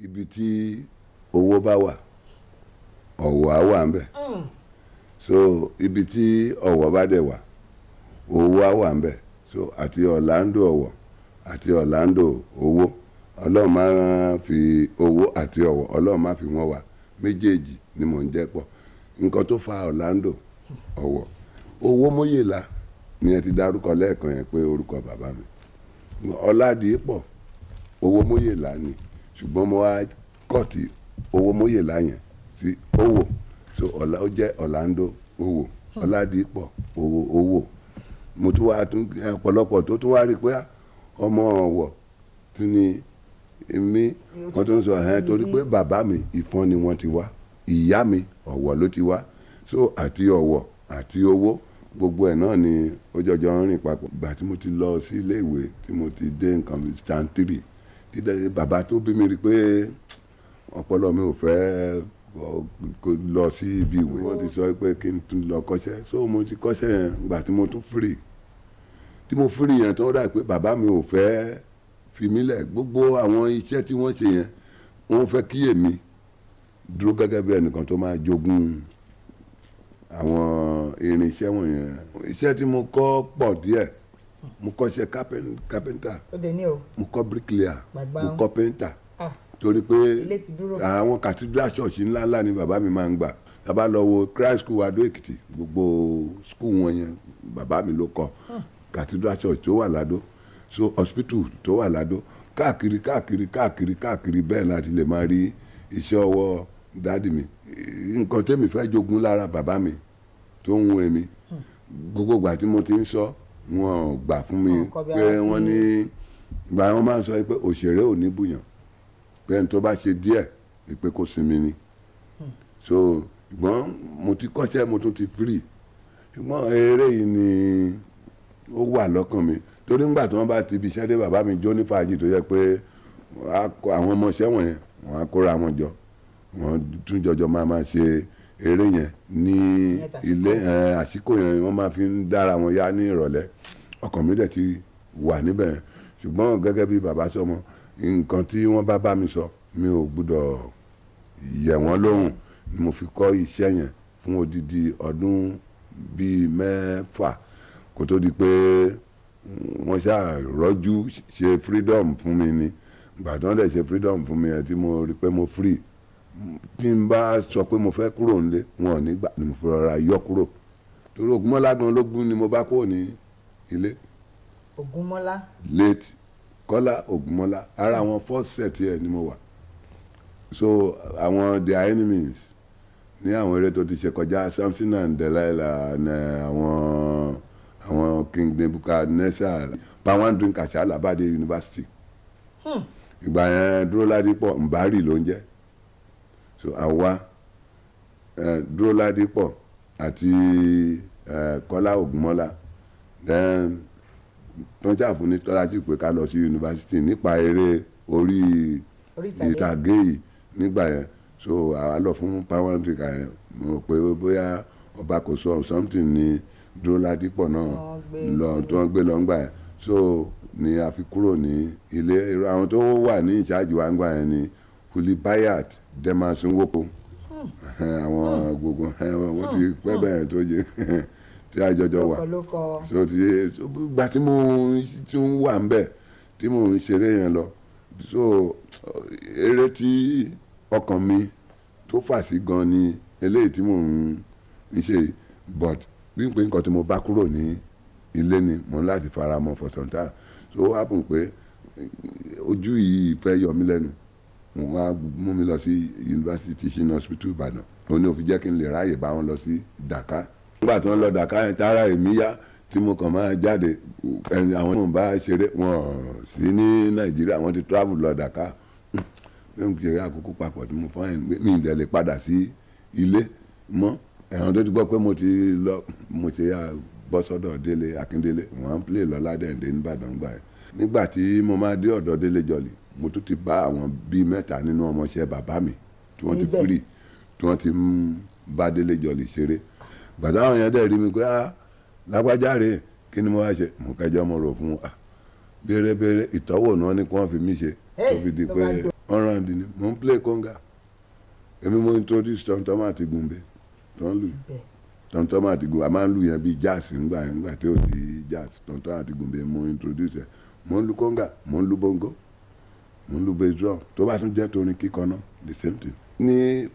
ibi tí owó bá wà ọ̀wọ̀ á wà ń bẹ̀ so ibi tí ọ̀wọ̀ bá dẹ̀ wà owó á wà ń bẹ̀ so àti Orlando ọ̀wọ̀ àti Orlando owó Ọlọ́run máa fi owó àti ọ̀wọ̀ Ọlọ́run máa fi wọ́n wà méjèèjì ni mò ń jẹ́ pọ̀ nǹkan tó fa Orlando ọ̀wọ̀ owó Móyèlá ni ẹ ti dárúkọ lẹ́ẹ̀kan yẹn pé orúkọ bàbá mi Ọládìípọ̀ owó Móyèlá ni ṣùgbọ́n mo wá kọ́ọ̀tì owó Móyèlá yẹn sí owó so ó jẹ́ Orlando owó Ọládìípọ̀ owó mo tún wá ọ̀pọ̀lọpọ̀ tó tún wá rí pé ọmọ ọ̀wọ̀ tún ni èmi wọ́n tún sọ torí pé bàbá mi Ìfọ̀n ni wọ́n ti wá ìyá mi Ọ̀wọ̀ ló ti wá so àti ọ̀wọ̀ àti owó gbogbo ẹ̀ náà ni ó jọjọ ń rìn papọ̀ ìgbà tí mo ti lọ sí ilé ìwé tí mo ti dé nǹkan stand 3 dídẹ bàbá tó bí mi rí pé ọpọlọ mi ò fẹ́ lọ sí ibi ìwé wọ́n ti sọ pé kí n tún lọ kọ́ṣẹ́ so mo ti kọ́ṣẹ́ yẹn ìgbà tí mo tún free tí mo free yẹn tó dà pé bàbá mi ò fẹ́ fi mí lẹ̀ gbogbo àwọn iṣẹ́ tí wọ́n ṣe yẹn wọ́n fẹ́ kí èmi dúró gẹ́gẹ́ bí ẹnìkan tó máa jogún àwọn irinṣẹ́ wọ̀nyẹn iṣẹ́ tí mo kọ́ pọ̀ díẹ̀ mo kọ́ṣẹ́ carpenter mo kọ́ bricklayer mo kọ́ painter torí pé àwọn cathedral church ńláńlá ni bàbá mi máa ń gbà bàbá lọ wo Christ School Adó Èkìtì gbogbo school wọn yẹn bàbá mi ló kọ́ cathedral church tó wà ládó so hospital tó wà ládó káàkiri bẹ́ẹ̀ láti lè máa rí iṣẹ́ ọwọ́ dáàdì mi nǹkan tẹ́mi fẹ́ jogún lára bàbá mi tó ń wé mi gbogbo ìgbà tí mo ti ń sọ wọn ò gbà fún mi pé wọ́n ní ìgbà wọn máa ń sọ pé òṣèré ò ní bùyàn pé ẹni tó bá ṣe díẹ̀ pé kó sinmi ni so ṣùgbọ́n mo ti kọ́ṣẹ́ mo tún ti free ṣùgbọ́n eré yìí ni ó wà lọ́kàn mi torí ńgbà tí wọ́n bá ti ibi iṣẹ́ dé bàbá mi jó ní fàájì tó yẹ pé àwọn ọmọọṣẹ́ wọ̀nyẹn wọ́n á kóra wọn jọ wọ́n tún jọjọ máa ṣe eré yẹn ní ilé àsìkò yẹn wọ́n máa fi ń dára wọn yá ní ìrọ̀lẹ́ ọkàn mi dẹ̀ ti wà níbẹ̀ ṣùgbọ́n gẹ́gẹ́ bí bàbá sọmọ nǹkan tí wọ́n bá mi sọ mi ò gbọ́dọ̀ yẹ̀ wọ́n lóhùn ni mo fi kọ́ iṣẹ́ yẹn fún odidi ọdún bíi 6 kó tó di pé wọ́n ṣáà rọ́jú ṣe freedom fún mi ni gbàdán dẹ̀ ṣe freedom fún mi ẹ̀ tí mo rí pé mo free tí n bá sọ pé mo fẹ́ kúrò nílé wọn ò ní gbà ni mo fi rọra yọ kúrò torí Ògúnmọ́lá gan lógún ni mo bá kúrò ní ilé. Ògúnmọ́lá. late Kọ́lá Ògúnmọ́lá ara àwọn first set ẹ̀ ni mo wà so àwọn their enemies ní àwọn eré tó ti ṣe kọjá Samson and Delilah àwọn King Nebuchadnezzar power drink àṣà Àlàbádé University ìgbà yẹn Dúróládípọ̀ Mbari ló ń jẹ́ so àwa Dúróládípọ̀ àti Kọ́lá Ògúnmọ́lá then tó ń ṣàfún ní tọ́lájú pé ká lọ sí yunifásitì nípa eré orí ìtàgé yìí nígbà yẹn so àwa lọ fún power drink yẹn mo rò pé bóyá ọba kò sọ something ní Dúróládípọ̀ náà lọ tó ń gbé lọ ńgbà yẹn so ni a fi kúrò ní ilé àwọn tó wà ní ìṣáájú wa ńgbà yẹn ni Kuli Bayat Demasunwoko àwọn gbogbo wọ́n ti pẹ́ bẹ́ẹ̀ tó yẹ tí a jọjọ wà so ti gba tí mo tún wà ń bẹ̀ tí mo ń ṣeré yẹn lọ so eré tí ọkàn mi tó fà sí gan ni eléyìí tí mo ń ṣe but bí n pé nǹkan tí mo bá kúrò ní ilé ni mo ń láti fara mọ́ for some time so ó happen pé ojú yìí fẹ́ yọ mí lẹ́nu wọ́n wá mú mi lọ sí University Teaching Hospital Ìbàdàn ó ní ó fi jẹ́ kí n lè ráàyè bá wọn lọ sí Dakar nígbà tí wọ́n lọ Dakar yẹn tára èmi yá tí mo kàn máa jáde àwọn tó ń bá ṣeré wọn sí ní Nàìjíríà wọ́n ti travel lọ Dakar bí mo ṣe àkókò papọ̀ tí mo fọ́n mi ìdẹ̀ lè padà sí ilé mọ́ ẹ̀hàn tó ti gbọ́ pé mo ti lọ mo ṣe yà bọ́ sọ́dọ̀ Délé Akíndélé wọ́n ń play lọ Ládẹ̀ndé nìbàdàn gbà ẹ̀ nígbà tí mo máa dé ọ̀dọ̀ Délé Jọlì mo tún ti bá àwọn bíi 3 nínú ọmọọṣẹ́ bàbá mi tí wọ́n ti free tí wọ́n ti ń bá Délé Jọlì ṣeré gbàdá àwọn yẹn dẹ̀ rí mi pé lágbájáre kí ni mo wá ṣe mo kẹjọ mo rò fún béèrè ìtọ́wò náà ni kí wọ́n fi mí ṣe tó fi di pé ọ̀ràn dì ní mo ń play conga èmi mo introduce tọ́ntọ́mọ àti gùnbẹ́ tó ń lù tọ́ntọ́mọ àti gùnbẹ́ a máa ń lù yẹn bíi jazz nígbà tí ó di jazz tọ́ntọ́mọ àti gùnbẹ́ mo introduce ẹ̀ mo ń lu conga mo ń lu bongo mo ń lu bass drum tó bá tún jẹ́ torin kíkọ náà the same thing. ní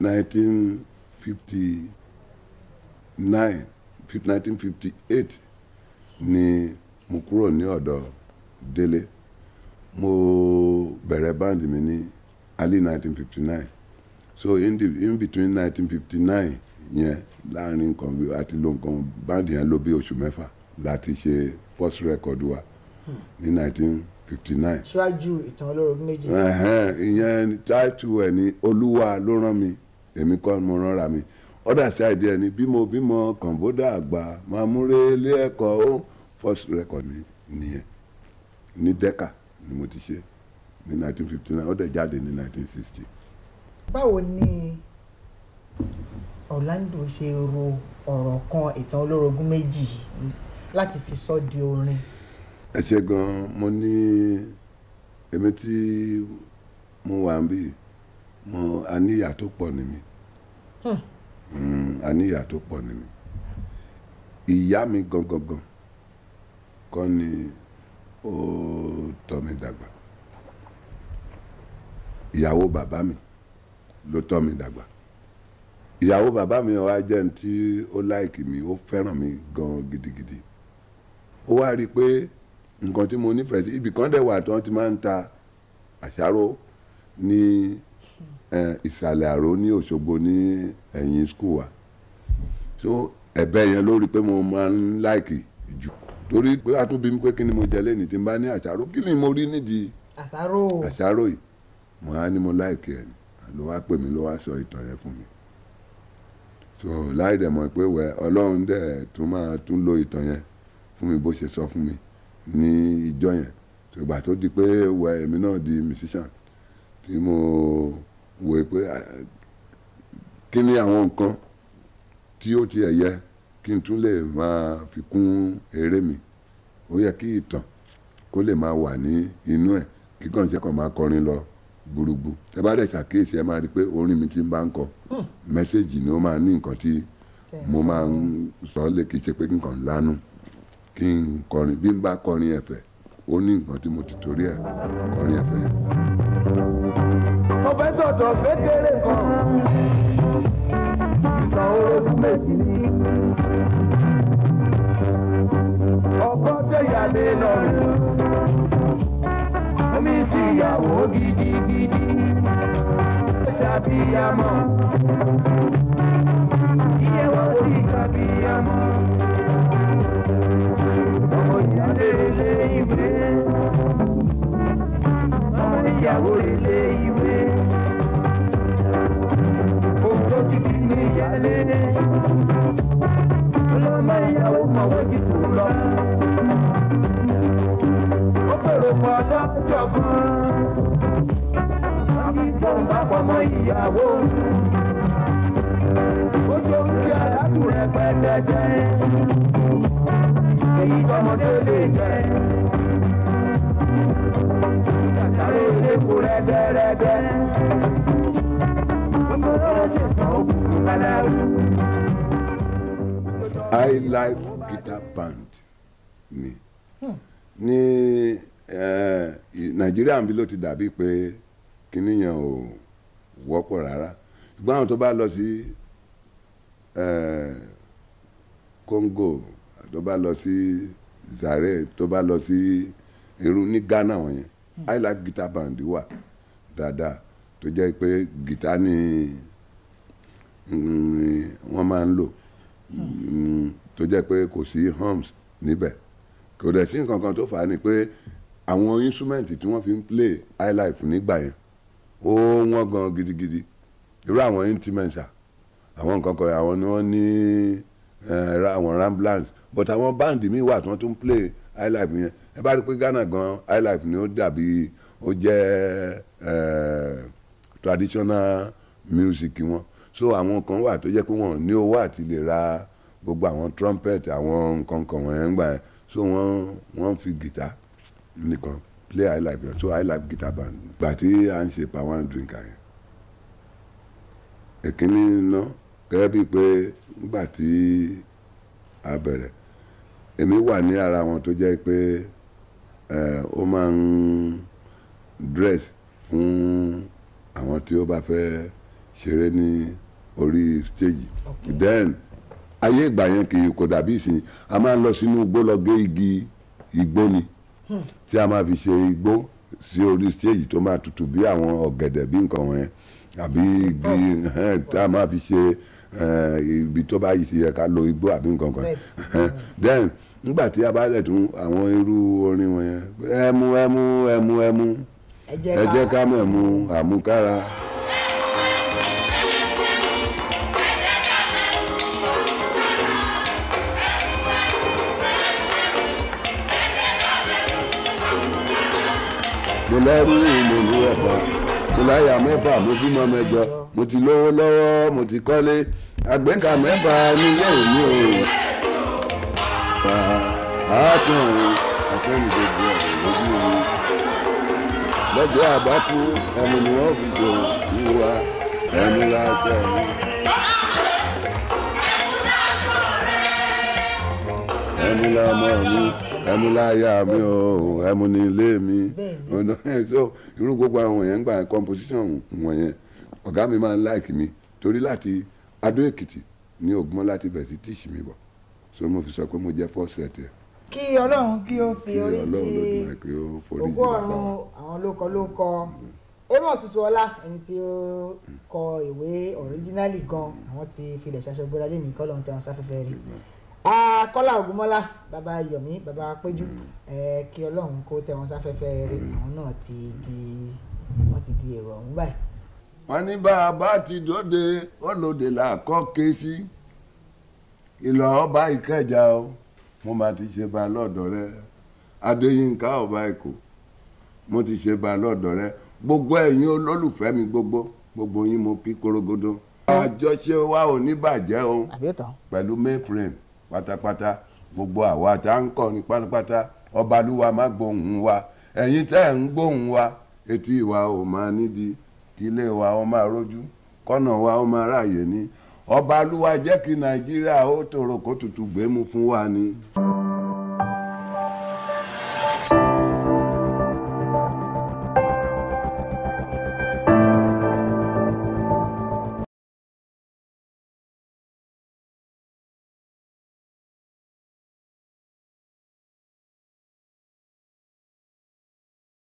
1958 ni mo kúrò ní ọ̀dọ̀ Délé mo bẹ̀rẹ̀ báńdì mi ní early 1959 so in between 1959 yẹn láàrin nǹkan bí àti lo nǹkan báńdì yẹn ló bí oṣù mẹ́fà láti ṣe first record wa ní 1959. ṣáájú ìtàn olórogún méjì. ìyẹn táìtù ẹ̀ ní Olúwa ló rán mi èmi kọ́ mo ránra mi ọ̀dà ṣáìdì ẹ̀ ní bímọ kànbódà àgbà máa múre ilé ẹ̀kọ́ ó first record mi nìyẹn ní Decca ni mo ti ṣe ní 1959 ó dẹ̀ jáde ní 1960. báwo ni Orlando ṣe ro ọ̀rọ̀ kan ìtàn olórogún méjì láti fi sọ di orin? ẹ ṣe gan-an mo ní èmi tí mo wà ń bí àníyà tó pọ̀ ní mi àníyà tó pọ̀ ní mi ìyá mi gangan kọ́ ni ó tọ́ mi dàgbà ìyàwó bàbá mi ló tọ́ mi dàgbà ìyàwó bàbá mi wá jẹ́ ní tí ó láìkì mi ó fẹ́ràn mi gan gidigidi ó wá rí i pé nǹkan tí mo nífẹ̀ẹ́ sí ibì kan dẹ̀ wà tí wọ́n ti máa ń ta àṣàrò ní ìsàlẹ̀ àrò ní Òṣogbo ní ẹ̀yìn skul wa so ẹ̀bẹ̀ yẹn ló rí i pé mo máa ń láìkì jù torí pé a tún bí mi pé kí ni mo jẹ lẹ́ni tí n bá ní àṣàrò kí ni mo rí nídìí àṣàrò yìí mo á ní mo láìkì ẹ̀ ló wá pè mí ló wá sọ ìtàn yẹn fún mi so láì dẹ̀ mọ̀ pé Ọlọ́run dẹ̀ tún lo ìtàn yẹn fún mi bó ṣe sọ fún mi ní ìjọ yẹn ṣùgbọ́n tó di pé èmi náà di musician tí mo wò pé kí ni àwọn nǹkan tí ó tiẹ̀ yẹ kí n tún lè máa fi kún eré mi ó yẹ kí ìtàn kó lè máa wà ní inú ẹ̀ kí kàn ṣe kàn máa kọrin lọ gbùrùgbù tẹ bá dẹ̀ ṣàkíyèsí ẹ máa rí i pé orin mi ti ń bá ń kọ mẹ́sẹ̀gì ni ó máa ní nǹkan tí mo máa ń sọ lé kì í ṣe pé kí n kàn lánú kí n kọrin bí n bá kọrin ẹ̀fẹ̀ ó ní nǹkan tí mo ti torí ẹ̀ kọrin ẹ̀fẹ̀ yẹn. mo fẹ́ sọ̀tọ̀ kékeré kan ìtàn orogún méjì ni ọkọ tẹ̀yàlé lọ́rùn omi sí ìyàwó gidigidi ṣàbíyamọ ìyẹ̀wò sí ṣàbíyamọ. Ọmọ ìyàwó ilé ìwé. Ọmọ ìyàwó ilé ìwé. Òjò ti kí ní ìyálé. Ọlọ́mọ ìyàwó mọ̀wé ti tù lọ. Ó pèrò fún ọjọ́ jọ̀gbọ́n. Àbí tó ń bá pọ̀mọ́ ìyàwó. Ojú oúnjẹ aládùn rẹ̀ pẹ́ẹ́dẹ́dẹ́. Èyí tọmọdé lè jẹ. Àtàrí eléko rẹ́dẹ́rẹ́dẹ́. Gbogbo lọ́wọ́ ṣe tán òkùnkùn kálá. High Life Guitar Band ni ní Nàìjíríà ń bí ló ti dàbí pé kíní yẹn ò wọ́pọ̀ rárá ṣùgbọ́n àwọn tó bá lọ sí Congo tó bá lọ sí Zaire tó bá lọ sí irú ní Ghana wọ̀nyẹn High Life Guitar Band wà dáadáa tó jẹ́ pé guitar ni wọ́n máa ń lò tó jẹ́ pé kò sí hums níbẹ̀ kò dẹ̀ sí nǹkan kan tó fà á ni pé àwọn instrument tí wọ́n fi ń play High Life nígbà yẹn ó wọ́n gan gidigidi irú àwọn instruments àwọn nǹkan kan àwọn ni wọ́n ní àwọn ramblers but àwọn báǹdì míì wà tí wọ́n tún play High Life yẹn ẹ bá rí pé Ghana gan High Life ni ó dàbí ó jẹ́ traditional music wọn so àwọn kan wà tó jẹ́ pé wọ́n ní owó àti lè ra gbogbo àwọn trumpet àwọn nǹkan kan wọ̀nyẹn gbà yẹn so wọ́n fi guitar nìkan play high life so high life guitar band gbà tí à ń ṣe power and drink yẹn èkínní ná gẹ́gẹ́ bíi pé nígbà tí a bẹ̀rẹ̀ èmi wà ní ara wọn tó jẹ́ pé ó máa ń dress fún àwọn tí ó bá fẹ́ ṣeré ní orí stage then ayé ìgbà yẹn kì í kò dàbí ìsìn a máa ń lọ sínú igbó lọ gé igi igbó ni tí a máa fi ṣe igbó sí orí stage tó máa tutù bí àwọn ọ̀gẹ̀dẹ̀ bí nǹkan wọ̀nyẹn àbí igi tí a máa fi ṣe ibi tó bá yìí yẹ ká lo igbó àbí nǹkan kan then nígbà tí a bá lẹ̀ tún àwọn irú orin wọ̀nyẹn ẹmu ẹmu ẹmu ẹmu ẹ jẹ́ ká mẹ̀mú àmúkára. mo lẹ́rú mo ní ẹ̀fà mo láyà mẹ́fà mo bímọ mẹ́jọ mo ti lówó lọ́wọ́ mo ti kọ́lé àgbẹ̀ǹkà mẹ́fà nílé òní o. àátún àtẹ́nu gbogbo ẹ̀ lójú omi lọ́jọ́ àbákú ẹmu ni wọ́n fi jò wíwá ẹmu láṣẹ mi. ẹmu lámọ mi ẹmu láyà mi o ẹmu ní ilé mi so irú gbogbo àwọn èèyàn ń gba composition wọ̀nyẹn ọ̀gá mi máa ń like mi torí láti Adó Èkìtì ní Ògbómọ̀ṣọ́ láti bẹ̀rẹ̀ sí tíṣì mi bọ̀ so mo fi sọ pé mo jẹ́ first set ẹ̀. kí Ọlọ́run kí ó fi orí di ogún ọ̀run àwọn lókọ Amos Tutuola ẹni tí ó kọ ìwé originally gan àwọn ti filẹ̀ ṣaṣọgbọ́dá lé ní kọ́lọ́n tẹ̀wọ̀n sáfẹ́fẹ́ rí Kọ́lá Ògúnmọ́lá bàbá Yomi bàbá Péjú kí Ọlọ́run kó tẹ̀wọ̀n sáfẹ́fẹ́ rí àwọn náà ti di èrò ọ̀hún báyìí. wọ́n ní bá a bá ti dóde olóde là kọ́ ké sí ìlọ ọba Ìkẹjà o mo máa ti ṣe bá a lọ́dọ̀ rẹ Adéyínká ọba Èkó mo ti ṣe bá a lọ́dọ̀ rẹ gbogbo ẹ̀yin olólùfẹ́ mi gbogbo yín mo kí korogodo. àjọṣe wa ò ní bàjẹ́ o pẹ̀lú Mayframe pátápátá gbogbo àwa tá ń kọ́ ní pátápátá Ọbalúwa má gbóhùn wa ẹ̀yin tẹ́ ń gbóhùn wa etí wa ò máa nídìí kí ilé wa ó máa rójú kọ́nà wa ó máa ráàyè ní Ọbalúwa jẹ́ kí Nàìjíríà ó tòrò kó tutù gbémú fún wa ni.